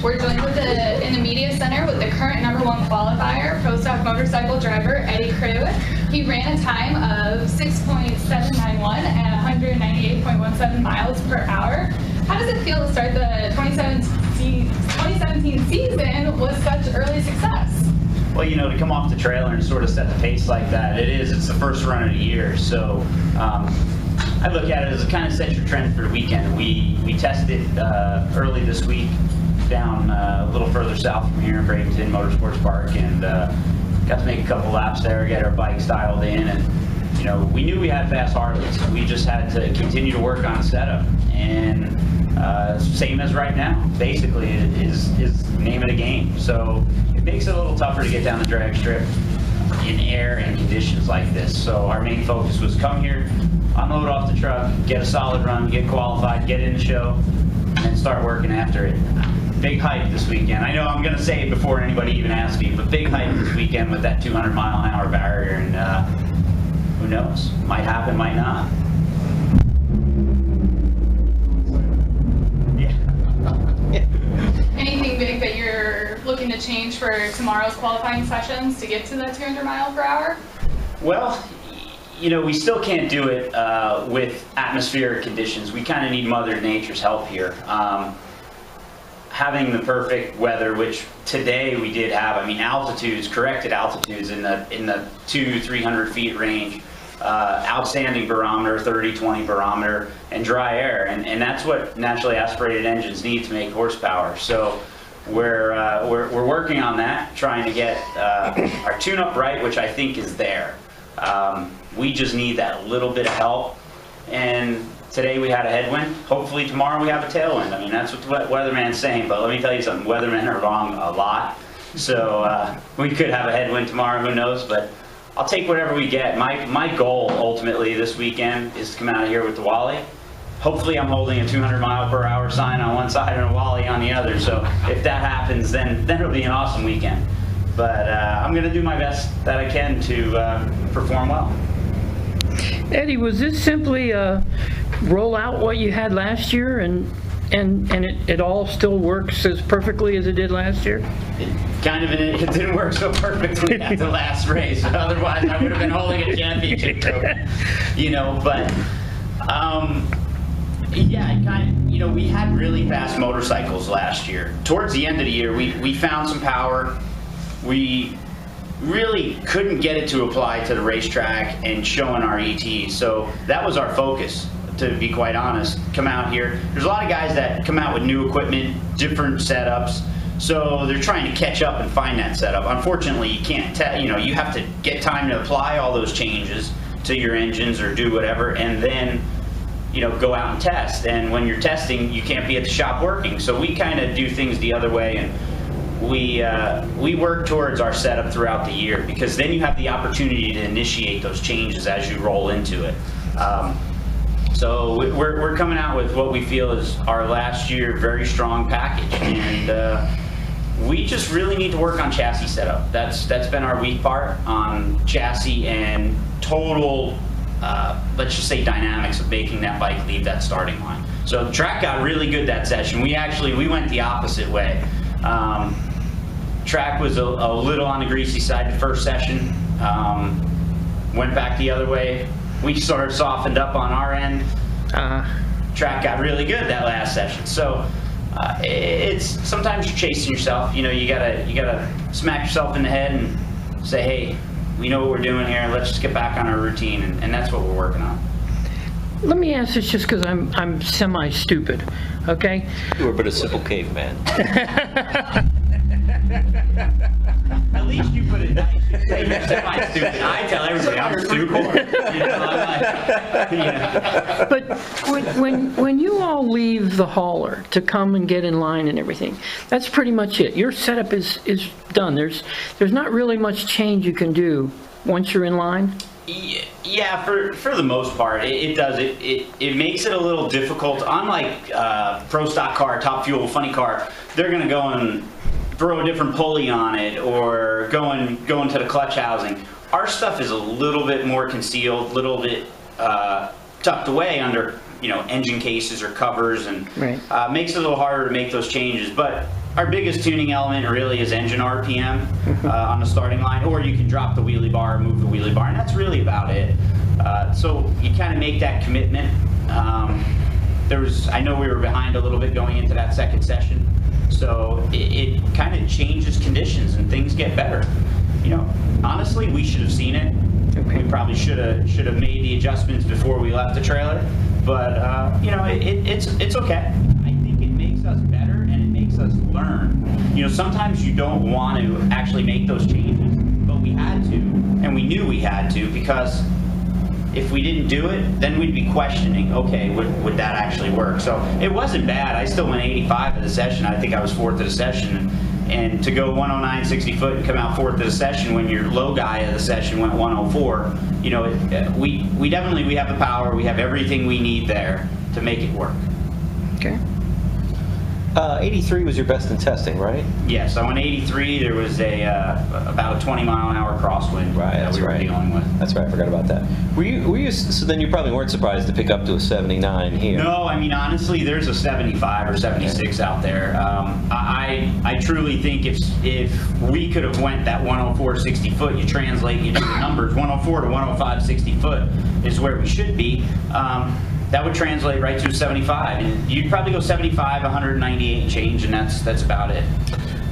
We're joined in the media center with the current #1 qualifier, pro stock motorcycle driver Eddie Krawiec. He ran a time of 6.791 at 198.17 miles per hour. How does it feel to start the 2017 season with such early success? Well, you know, to come off the trailer and sort of set the pace like that, it's the first run of the year. So I look at it as it kind of sets your trend for the weekend. We tested early this week down a little further south from here in Bradenton Motorsports Park, and got to make a couple laps there, get our bikes dialed in, and you know, we knew we had fast Harleys. We just had to continue to work on setup, and same as right now, basically, is the name of the game. So it makes it a little tougher to get down the drag strip in air and conditions like this. So our main focus was come here, unload off the truck, get a solid run, get qualified, get in the show, and then start working after it. Big hype this weekend. I know I'm going to say it before anybody even asks me, but big hype this weekend with that 200-mile-an-hour barrier, and who knows? Might happen, might not. Anything big that you're looking to change for tomorrow's qualifying sessions to get to that 200 mile per hour? Well, you know, we still can't do it with atmospheric conditions. We kind of need Mother Nature's help here. Having the perfect weather, which today we did have, I mean, altitudes, corrected altitudes in the 200-300 feet range, outstanding barometer, 30-20 barometer, and dry air, and that's what naturally aspirated engines need to make horsepower. So we're working on that, trying to get our tune-up right, which I think is there. We just need that little bit of help, and today we had a headwind. Hopefully tomorrow we have a tailwind. I mean, that's what the weatherman's saying, but let me tell you something, weathermen are wrong a lot. So we could have a headwind tomorrow, who knows, but I'll take whatever we get. My goal ultimately this weekend is to come out of here with the Wally. Hopefully I'm holding a 200-mile-per-hour sign on one side and a Wally on the other. So if that happens, then it'll be an awesome weekend. But I'm going to do my best that I can to perform well. Eddie, was this simply roll out what you had last year and it all still works as perfectly as it did last year? It didn't work so perfectly at the last race. Otherwise, I would have been holding a championship trophy. You know, but yeah, you know, we had really fast motorcycles last year. Towards the end of the year, we found some power. We really couldn't get it to apply to the racetrack and showing our ET. So that was our focus, to be quite honest. Come out here. There's a lot of guys that come out with new equipment, different setups. So they're trying to catch up and find that setup. Unfortunately, you can't you know, you have to get time to apply all those changes to your engines or do whatever, and then, you know, go out and test. And when you're testing, you can't be at the shop working. So we kind of do things the other way, and we work towards our setup throughout the year, because then you have the opportunity to initiate those changes as you roll into it. So we're coming out with what we feel is our last year very strong package, and we just really need to work on chassis setup. That's been our weak part, on chassis and total, let's just say, dynamics of making that bike leave that starting line. So the track got really good that session. We went the opposite way. Track was a little on the greasy side the first session, went back the other way. We sort of softened up on our end. Track got really good that last session. So it's sometimes you're chasing yourself. You know, you gotta smack yourself in the head and say, hey, we know what we're doing here. Let's just get back on our routine, and that's what we're working on. Let me ask this just because I'm semi-stupid, okay? You were but a simple caveman. At least you put it nice. You say you're semi-stupid. I tell everybody I'm stupid. You know, I'm like, yeah. But when you all leave the hauler to come and get in line and everything, that's pretty much it. Your setup is done. There's not really much change you can do once you're in line. Yeah, for the most part, it does. It makes it a little difficult. Unlike pro stock car, top fuel, funny car, they're going to go and throw a different pulley on it or go into the clutch housing. Our stuff is a little bit more concealed, a little bit tucked away under, you know, engine cases or covers, and right. Makes it a little harder to make those changes. But our biggest tuning element really is engine RPM on the starting line, or you can drop the wheelie bar, move the wheelie bar, and that's really about it. So you kind of make that commitment. I know we were behind a little bit going into that second session, so it kind of changes conditions and things get better. You know, honestly, we should have seen it. We probably should have made the adjustments before we left the trailer, but you know, it's okay. I think it makes us better and it makes us learn. You know, sometimes you don't want to actually make those changes, but we had to, and we knew we had to, because if we didn't do it, then we'd be questioning, okay, would that actually work? So it wasn't bad. I still went 85 of the session. I think I was 4th of the session. And to go 109 60 foot and come out 4th of the session when your low guy of the session went 104, you know, we definitely have the power. We have everything we need there to make it work. Okay. 83 was your best in testing, right? Yes, I went 83. There was about a 20-mile-an-hour crosswind that we were dealing with. That's right. I forgot about that. Were you? So then you probably weren't surprised to pick up to a 79 here. No, I mean, honestly, there's a 75 or 76 out there. I truly think if we could have went that 104 60 foot, you translate, you do the numbers, 104 to 105 60 foot is where we should be. That would translate right to a 75, and you'd probably go 75, 198 and change, and that's about it.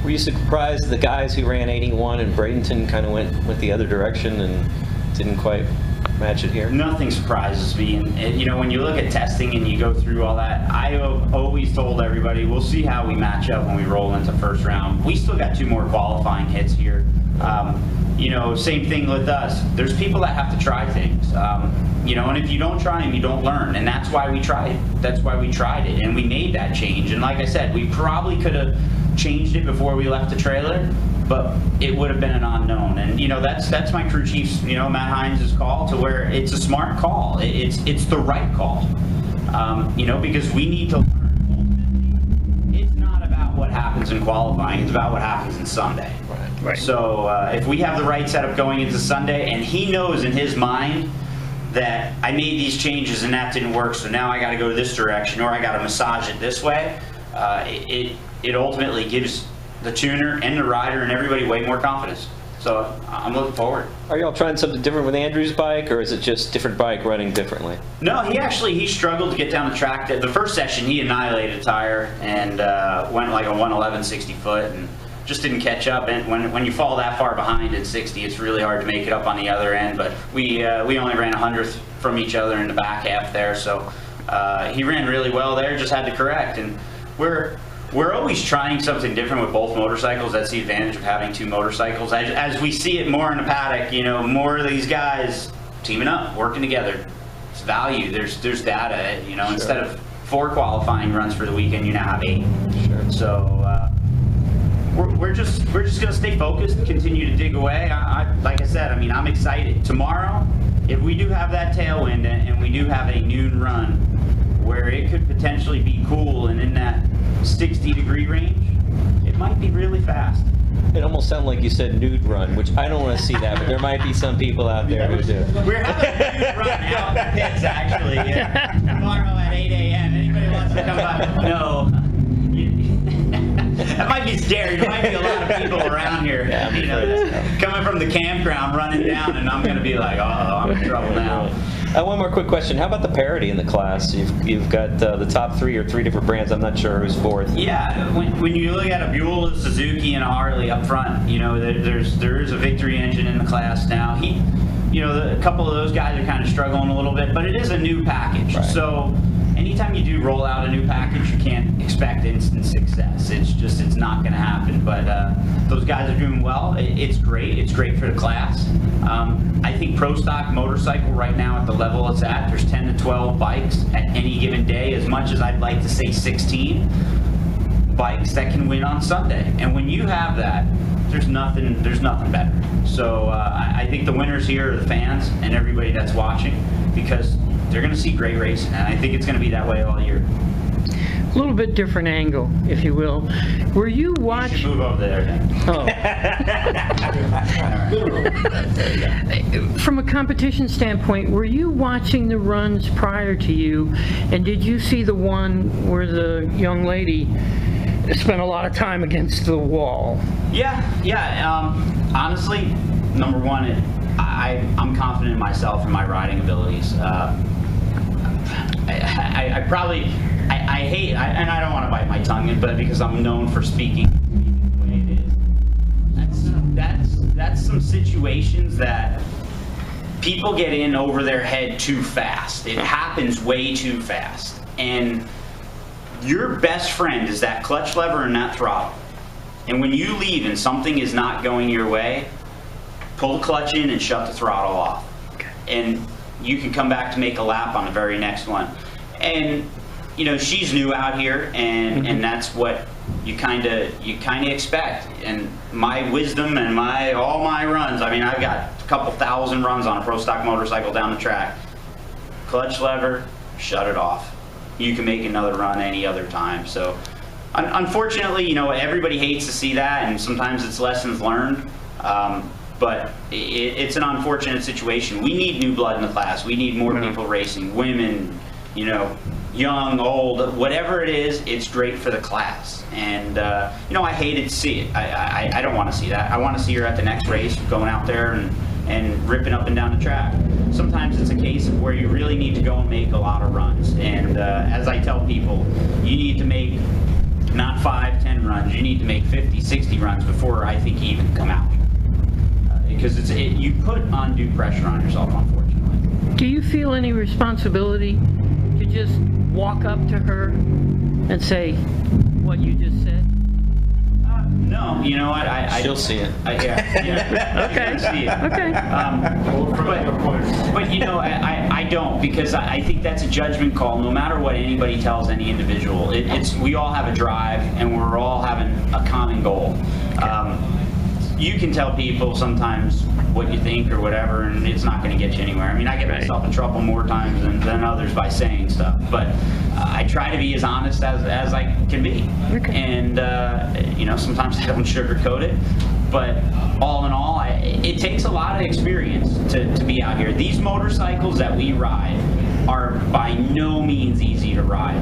Were you surprised the guys who ran 81 in Bradenton kind of went the other direction and didn't quite match it here? Nothing surprises me, and you know, when you look at testing and you go through all that, I always told everybody, we'll see how we match up when we roll into first round. We still got 2 more qualifying hits here. You know, same thing with us. There's people that have to try things. You know, and if you don't try them, you don't learn, and that's why we tried. That's why we tried it, and we made that change. And like I said, we probably could have changed it before we left the trailer, but it would have been an unknown. And you know, that's my crew chief's, you know, Matt Hines' call, to where it's a smart call. It's the right call. You know, because we need to learn. It's not about what happens in qualifying. It's about what happens in Sunday. Right. So if we have the right setup going into Sunday, and he knows in his mind that I made these changes and that didn't work, so now I got to go this direction, or I got to massage it this way, it ultimately gives the tuner and the rider and everybody way more confidence. So I'm looking forward. Are y'all trying something different with Andrew's bike, or is it just different bike running differently? No, he struggled to get down the track. The first session he annihilated a tire and went like a 111 60 foot and just didn't catch up. And when you fall that far behind at 60, it's really hard to make it up on the other end. But we only ran 100th from each other in the back half there, so he ran really well there. Just had to correct, and we're always trying something different with both motorcycles. That's the advantage of having 2 motorcycles. As we see it more in the paddock, you know, more of these guys teaming up, working together. It's value. There's data. You know, Sure. Instead of 4 qualifying runs for the weekend, you now have 8. Sure. So. We're just gonna stay focused, continue to dig away. Like I said, I mean, I'm excited. Tomorrow, if we do have that tailwind and we do have a noon run where it could potentially be cool and in that 60-degree range, it might be really fast. It almost sounded like you said nude run, which I don't want to see that, but there might be some people out there who do. We're having a nude run out in the pits, actually. Yeah. Tomorrow at 8 a.m. Anybody wants to come by? No. That might be scary. There might be a lot of people around here, you know, coming from the campground, running down, and I'm going to be like, oh, I'm in trouble now. One more quick question. How about the parity in the class? You've got the top 3 or 3 different brands. I'm not sure who's 4th. Yeah, when you look at a Buell, a Suzuki, and a Harley up front, you know, there is a Victory engine in the class now. You know, a couple of those guys are kind of struggling a little bit, but it is a new package. Right. So anytime you do roll out a new package, you can't expect instant success. It's not going to happen. But those guys are doing well. It's great. It's great for the class. I think pro stock motorcycle right now at the level it's at, there's 10 to 12 bikes at any given day, as much as I'd like to say 16 bikes that can win on Sunday. And when you have that, there's nothing better. So I think the winners here are the fans and everybody that's watching, because they're going to see great racing, and I think it's going to be that way all year. A little bit different angle, if you will. Were you watching? You should move over there then. Oh. From a competition standpoint, were you watching the runs prior to you, and did you see the one where the young lady spent a lot of time against the wall. Yeah. Honestly, number one, I'm confident in myself and my riding abilities. I probably hate, and I don't want to bite my tongue, but because I'm known for speaking the way it is. That's some situations that people get in over their head too fast. It happens way too fast. And your best friend is that clutch lever and that throttle. And when you leave and something is not going your way, pull the clutch in and shut the throttle off. And you can come back to make a lap on the very next one. And you know, she's new out here, and that's what you kind of expect. And my wisdom and all my runs, I mean, I've got a couple thousand runs on a pro stock motorcycle down the track. Clutch lever, shut it off. You can make another run any other time. So unfortunately, you know, everybody hates to see that, and sometimes it's lessons learned. But it's an unfortunate situation. We need new blood in the class. We need more people racing, women, you know, young, old, whatever it is, it's great for the class. And, you know, I hated to see it. I don't want to see that. I want to see her at the next race going out there and ripping up and down the track. Sometimes it's a case of where you really need to go and make a lot of runs. And as I tell people, you need to make not 5, 10 runs. You need to make 50, 60 runs before I think you even come out. Because you put undue pressure on yourself, unfortunately. Do you feel any responsibility to just walk up to her and say what you just said? No, you know what? She'll see it. Yeah. Okay. See it. Okay. But you know, I don't, because I think that's a judgment call. No matter what anybody tells any individual, we all have a drive, and we're all having a common goal. You can tell people sometimes what you think or whatever, and it's not going to get you anywhere. I mean, I get myself in trouble more times than others by saying stuff, but I try to be as honest as I can be. Okay. And, you know, sometimes I don't sugarcoat it, but all in all, it takes a lot of experience to be out here. These motorcycles that we ride are by no means easy to ride.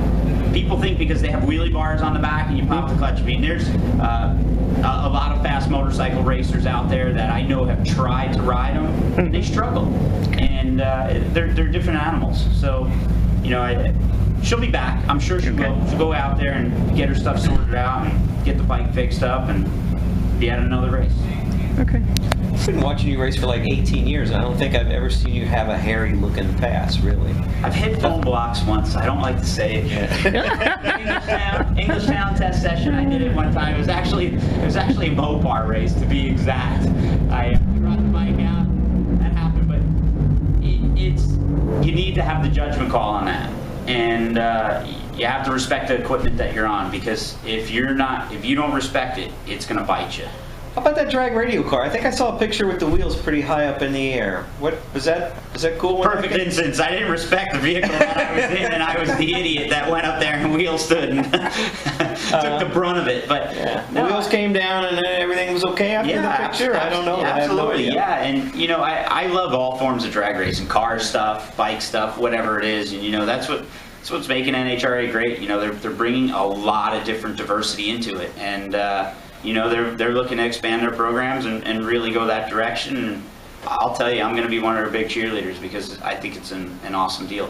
People think because they have wheelie bars on the back and you pop the clutch. I mean, there's a lot of fast motorcycle racers out there that I know have tried to ride them, and they struggle. And they're different animals. So, you know, she'll be back. I'm sure she will. She'll go out there and get her stuff sorted out and get the bike fixed up and be at another race. Okay. I've been watching you race for like 18 years, and I don't think I've ever seen you have a hairy-looking pass, really. I've hit foam blocks once. I don't like to say it. English Town test session. I did it one time. It was actually a Mopar race, to be exact. I brought the bike out. That happened, but you need to have the judgment call on that, and you have to respect the equipment that you're on, because if you don't respect it, it's going to bite you. How about that drag radio car? I think I saw a picture with the wheels pretty high up in the air. What was that? Was that cool? Perfect instance. I didn't respect the vehicle that I was in, and I was the idiot that went up there and wheel stood and took the brunt of it. But the wheels came down and everything was okay after the picture. I don't know. Absolutely, and you know, I love all forms of drag racing: car stuff, bike stuff, whatever it is. And you know, that's what's making NHRA great. You know, they're bringing a lot of different diversity into it, and you know, they're looking to expand their programs and really go that direction. And I'll tell you, I'm going to be one of their big cheerleaders, because I think it's an awesome deal.